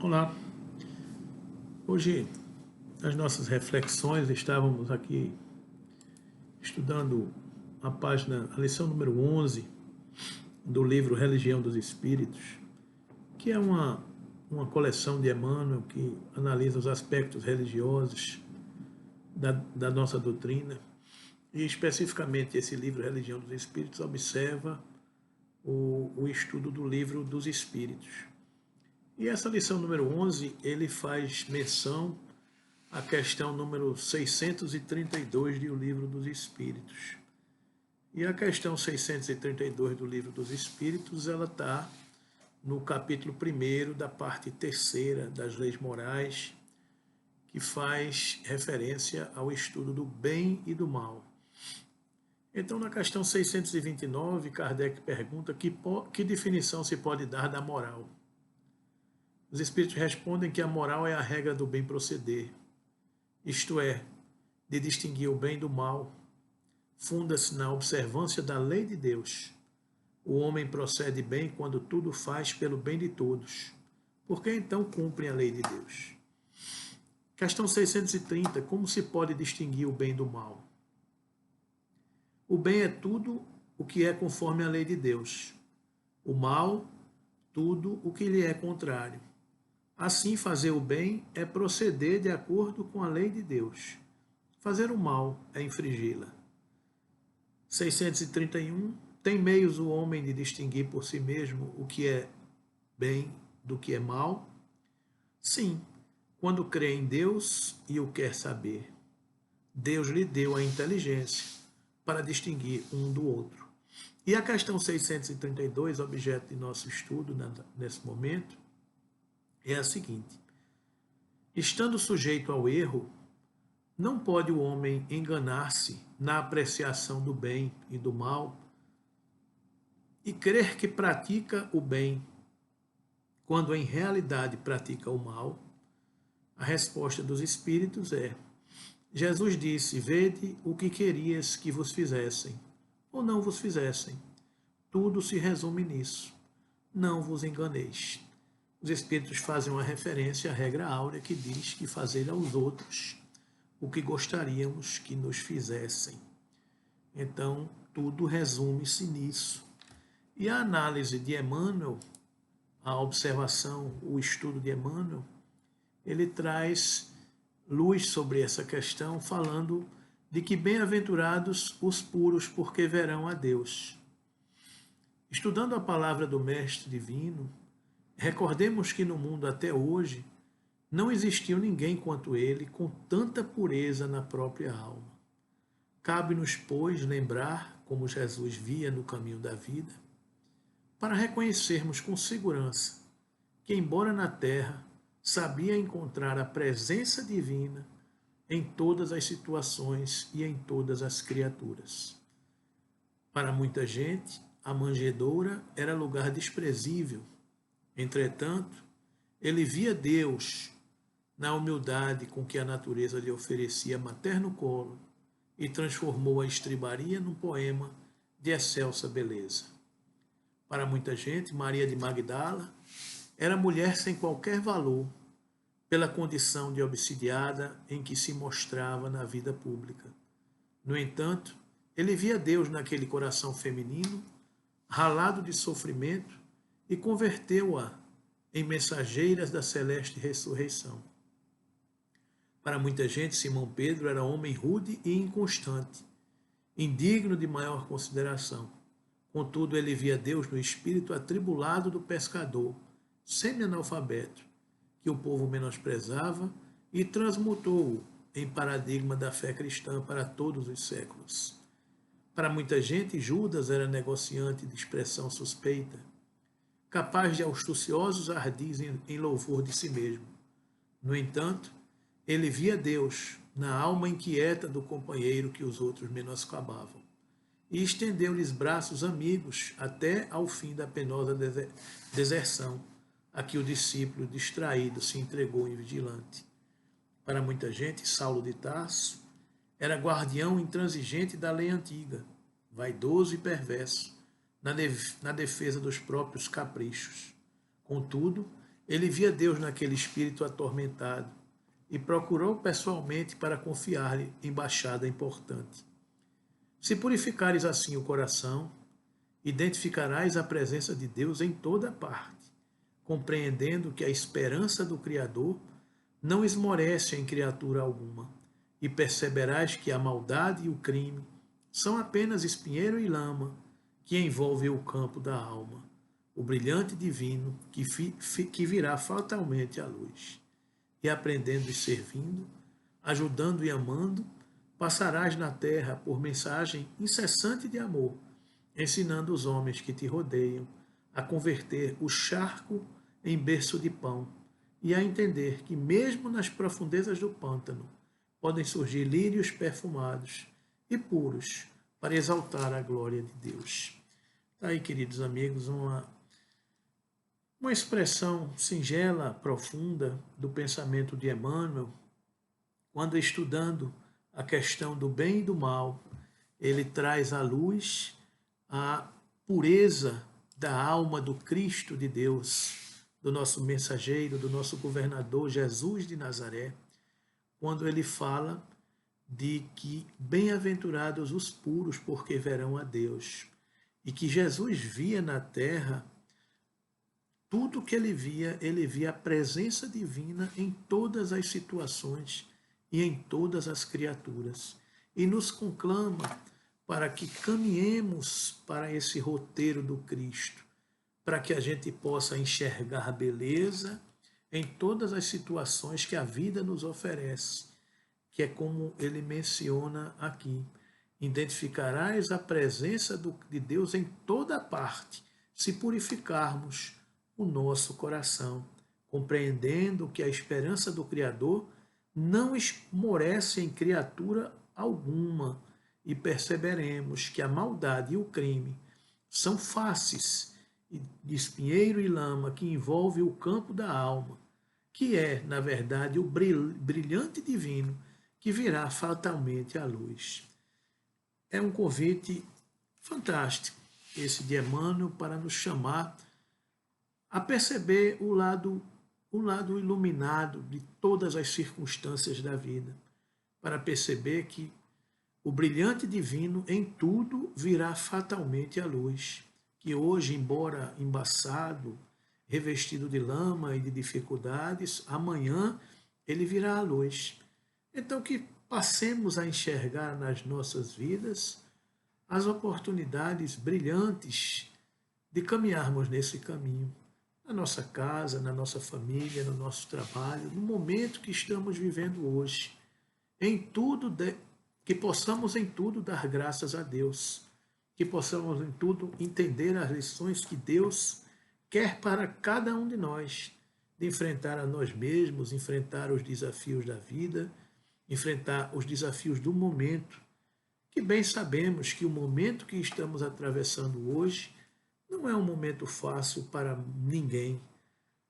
Olá, hoje nas nossas reflexões estávamos aqui estudando a lição número 11 do livro Religião dos Espíritos, que é uma coleção de Emmanuel que analisa os aspectos religiosos da nossa doutrina, e especificamente esse livro Religião dos Espíritos observa o estudo do livro dos Espíritos. E essa lição número 11, ele faz menção à questão número 632 do Livro dos Espíritos. E a questão 632 do Livro dos Espíritos, ela está no capítulo 1º da parte 3ª das leis morais, que faz referência ao estudo do bem e do mal. Então, na questão 629, Kardec pergunta que definição se pode dar da moral. Os Espíritos respondem que a moral é a regra do bem proceder, isto é, de distinguir o bem do mal. Funda-se na observância da lei de Deus. O homem procede bem quando tudo faz pelo bem de todos, porque então cumprem a lei de Deus. Questão 630. Como se pode distinguir o bem do mal? O bem é tudo o que é conforme a lei de Deus. O mal, tudo o que lhe é contrário. Assim, fazer o bem é proceder de acordo com a lei de Deus. Fazer o mal é infringi-la. 631. Tem meios o homem de distinguir por si mesmo o que é bem do que é mal? Sim, quando crê em Deus e o quer saber. Deus lhe deu a inteligência para distinguir um do outro. E a questão 632, objeto de nosso estudo nesse momento, é a seguinte: estando sujeito ao erro, não pode o homem enganar-se na apreciação do bem e do mal e crer que pratica o bem, quando em realidade pratica o mal? A resposta dos Espíritos é: Jesus disse: vede o que querias que vos fizessem, ou não vos fizessem. Tudo se resume nisso. Não vos enganeis. Os Espíritos fazem uma referência à regra áurea que diz que fazer aos outros o que gostaríamos que nos fizessem. Então, tudo resume-se nisso. E a análise de Emmanuel, a observação, o estudo de Emmanuel, ele traz luz sobre essa questão, falando de que bem-aventurados os puros, porque verão a Deus. Estudando a palavra do Mestre Divino, recordemos que no mundo até hoje não existiu ninguém quanto ele com tanta pureza na própria alma. Cabe-nos, pois, lembrar como Jesus via no caminho da vida, para reconhecermos com segurança que, embora na terra, sabia encontrar a presença divina em todas as situações e em todas as criaturas. Para muita gente, a manjedoura era lugar desprezível. Entretanto, ele via Deus na humildade com que a natureza lhe oferecia materno colo e transformou a estribaria num poema de excelsa beleza. Para muita gente, Maria de Magdala era mulher sem qualquer valor, pela condição de obsidiada em que se mostrava na vida pública. No entanto, ele via Deus naquele coração feminino, ralado de sofrimento, e converteu-a em mensageiras da celeste ressurreição. Para muita gente, Simão Pedro era homem rude e inconstante, indigno de maior consideração. Contudo, ele via Deus no espírito atribulado do pescador, semi-analfabeto, que o povo menosprezava, e transmutou-o em paradigma da fé cristã para todos os séculos. Para muita gente, Judas era negociante de expressão suspeita, capaz de astuciosos ardis em louvor de si mesmo. No entanto, ele via Deus na alma inquieta do companheiro que os outros menoscabavam, e estendeu-lhes braços amigos até ao fim da penosa deserção, a que o discípulo distraído se entregou invigilante. Para muita gente, Saulo de Tarso era guardião intransigente da lei antiga, vaidoso e perverso, na defesa dos próprios caprichos. Contudo, Ele via Deus naquele espírito atormentado e procurou pessoalmente para confiar-lhe embaixada importante. Se purificares assim o coração, identificarás a presença de Deus em toda parte, compreendendo que a esperança do Criador não esmorece em criatura alguma, e perceberás que a maldade e o crime são apenas espinheiro e lama que envolvem o campo da alma, o brilhante divino que virá fatalmente à luz. E aprendendo e servindo, ajudando e amando, passarás na terra por mensagem incessante de amor, ensinando os homens que te rodeiam a converter o charco em berço de pão e a entender que mesmo nas profundezas do pântano podem surgir lírios perfumados e puros para exaltar a glória de Deus. Está aí, queridos amigos, uma expressão singela, profunda do pensamento de Emmanuel, quando estudando a questão do bem e do mal, ele traz à luz a pureza da alma do Cristo de Deus, do nosso mensageiro, do nosso governador Jesus de Nazaré, quando ele fala de que bem-aventurados os puros, porque verão a Deus. E que Jesus via na terra tudo que ele via a presença divina em todas as situações e em todas as criaturas. E nos conclama para que caminhemos para esse roteiro do Cristo, para que a gente possa enxergar beleza em todas as situações que a vida nos oferece, que é como ele menciona aqui. Identificarás a presença de Deus em toda parte, se purificarmos o nosso coração, compreendendo que a esperança do Criador não esmorece em criatura alguma, e perceberemos que a maldade e o crime são faces de espinheiro e lama que envolve o campo da alma, que é, na verdade, o brilhante divino que virá fatalmente à luz. É um convite fantástico, esse de Emmanuel, para nos chamar a perceber o lado iluminado de todas as circunstâncias da vida, para perceber que o brilhante divino em tudo virá fatalmente à luz, que hoje, embora embaçado, revestido de lama e de dificuldades, amanhã ele virá à luz. Então que passemos a enxergar nas nossas vidas as oportunidades brilhantes de caminharmos nesse caminho, na nossa casa, na nossa família, no nosso trabalho, no momento que estamos vivendo hoje, em tudo, que possamos em tudo dar graças a Deus, que possamos em tudo entender as lições que Deus quer para cada um de nós, de enfrentar a nós mesmos, enfrentar os desafios da vida, enfrentar os desafios do momento, que bem sabemos que o momento que estamos atravessando hoje não é um momento fácil para ninguém.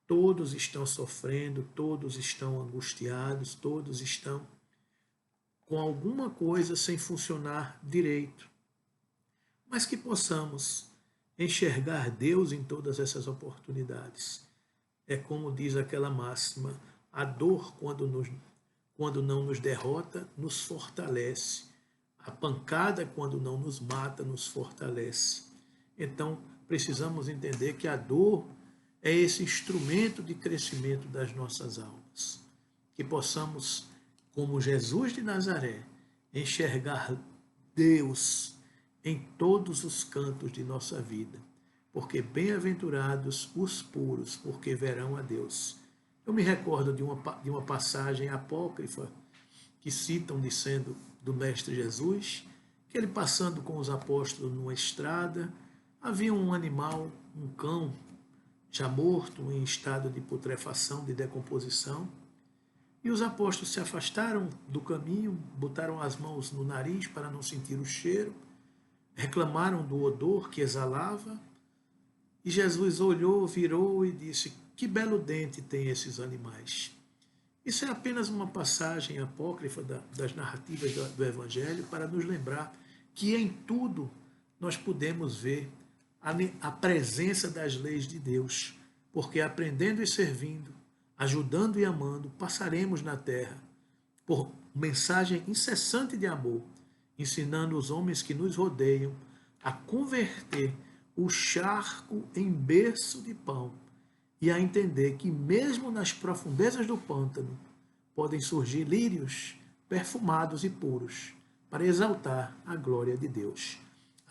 Todos estão sofrendo, todos estão angustiados, todos estão com alguma coisa sem funcionar direito. Mas que possamos enxergar Deus em todas essas oportunidades. É como diz aquela máxima, a dor, quando não nos derrota, nos fortalece. A pancada, quando não nos mata, nos fortalece. Então, precisamos entender que a dor é esse instrumento de crescimento das nossas almas. Que possamos, como Jesus de Nazaré, enxergar Deus em todos os cantos de nossa vida. Porque bem-aventurados os puros, porque verão a Deus. Eu me recordo de uma passagem apócrifa que citam dizendo do Mestre Jesus, que ele passando com os apóstolos numa estrada, havia um animal, um cão, já morto, em estado de putrefação, de decomposição, e os apóstolos se afastaram do caminho, botaram as mãos no nariz para não sentir o cheiro, reclamaram do odor que exalava, e Jesus olhou, virou e disse, que belo dente tem esses animais. Isso é apenas uma passagem apócrifa das narrativas do Evangelho para nos lembrar que em tudo nós podemos ver a presença das leis de Deus, porque aprendendo e servindo, ajudando e amando, passaremos na terra por mensagem incessante de amor, ensinando os homens que nos rodeiam a converter o charco em berço de pão e a entender que mesmo nas profundezas do pântano podem surgir lírios perfumados e puros para exaltar a glória de Deus.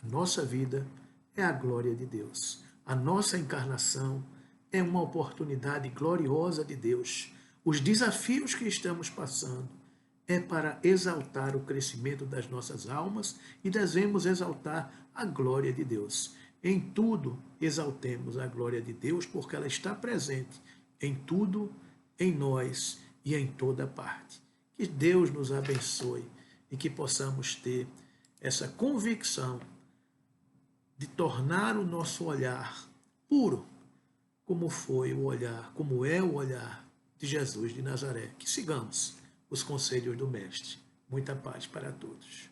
A nossa vida é a glória de Deus. A nossa encarnação é uma oportunidade gloriosa de Deus. Os desafios que estamos passando é para exaltar o crescimento das nossas almas e devemos exaltar a glória de Deus. Em tudo, exaltemos a glória de Deus, porque ela está presente em tudo, em nós e em toda parte. Que Deus nos abençoe e que possamos ter essa convicção de tornar o nosso olhar puro, como foi o olhar, como é o olhar de Jesus de Nazaré. Que sigamos os conselhos do Mestre. Muita paz para todos.